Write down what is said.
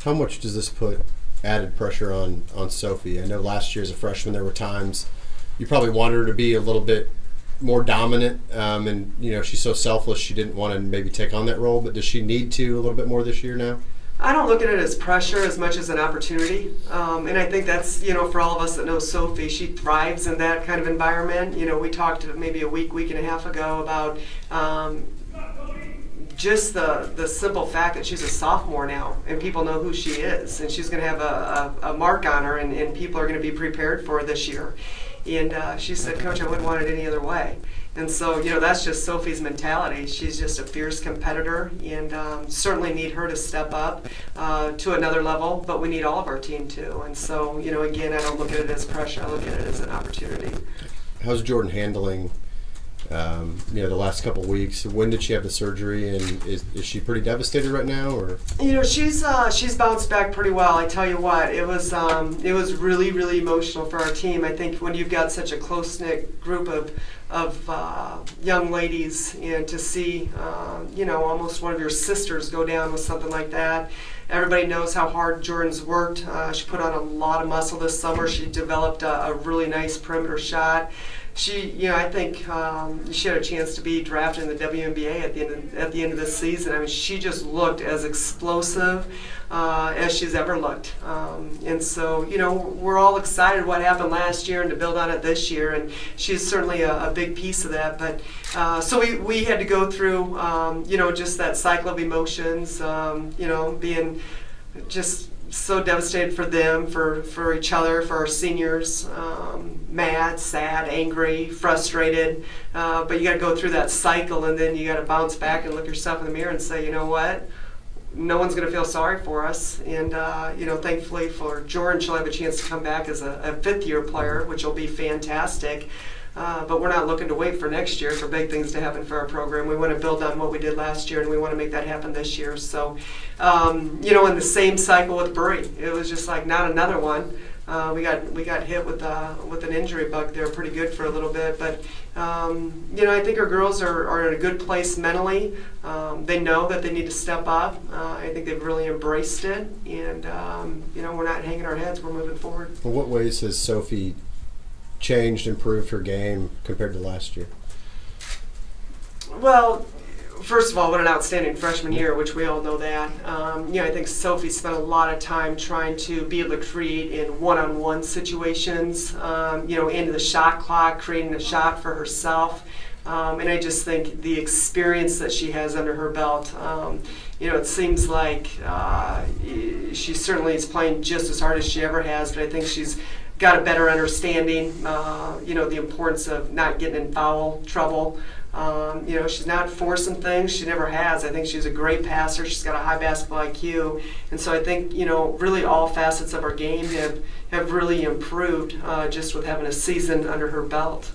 How much does this put added pressure on Sophie? I know last year as a freshman there were times you probably wanted her to be a little bit more dominant, and she's so selfless she didn't want to maybe take on that role, but does she need to a little bit more this year now? I don't look at it as pressure as much as an opportunity, and I think that's, for all of us that know Sophie, she thrives in that kind of environment. We talked maybe a week and a half ago about just the simple fact that she's a sophomore now, and people know who she is, and she's going to have a mark on her, and people are going to be prepared for her this year. And she said, "Coach, I wouldn't want it any other way." And so, that's just Sophie's mentality. She's just a fierce competitor, and certainly need her to step up to another level, but we need all of our team to. And so, again, I don't look at it as pressure. I look at it as an opportunity. How's Jordan handling the last couple of weeks? When did she have the surgery, and is she pretty devastated right now, or? She's bounced back pretty well. I tell you what, it was really, really emotional for our team. I think when you've got such a close-knit group of young ladies, and to see almost one of your sisters go down with something like that. Everybody knows how hard Jordan's worked. She put on a lot of muscle this summer. She developed a really nice perimeter shot. She, I think she had a chance to be drafted in the WNBA at the end of this season. I mean, she just looked as explosive as she's ever looked. And so, we're all excited what happened last year and to build on it this year. And she's certainly a big piece of that. But so we had to go through, just that cycle of emotions. Being just so devastated for them, for each other, for our seniors, mad, sad, angry, frustrated, but you got to go through that cycle, and then you got to bounce back and look yourself in the mirror and say, you know what, no one's going to feel sorry for us. And thankfully for Jordan, she'll have a chance to come back as a fifth-year player, which will be fantastic. But we're not looking to wait for next year for big things to happen for our program. We want to build on what we did last year, and we want to make that happen this year. So, in the same cycle with Bree, it was just like not another one. We got hit with an injury bug there pretty good for a little bit. But, I think our girls are in a good place mentally. They know that they need to step up. I think they've really embraced it. And, we're not hanging our heads. We're moving forward. In what ways has Sophie changed, improved her game compared to last year? Well, first of all, what an outstanding freshman year, which we all know that. I think Sophie spent a lot of time trying to be able to create in one-on-one situations, into the shot clock, creating a shot for herself. And I just think the experience that she has under her belt, it seems like she certainly is playing just as hard as she ever has, but I think she's got a better understanding, the importance of not getting in foul trouble. She's not forcing things. She never has. I think she's a great passer. She's got a high basketball IQ. And so I think, really all facets of her game have really improved just with having a season under her belt.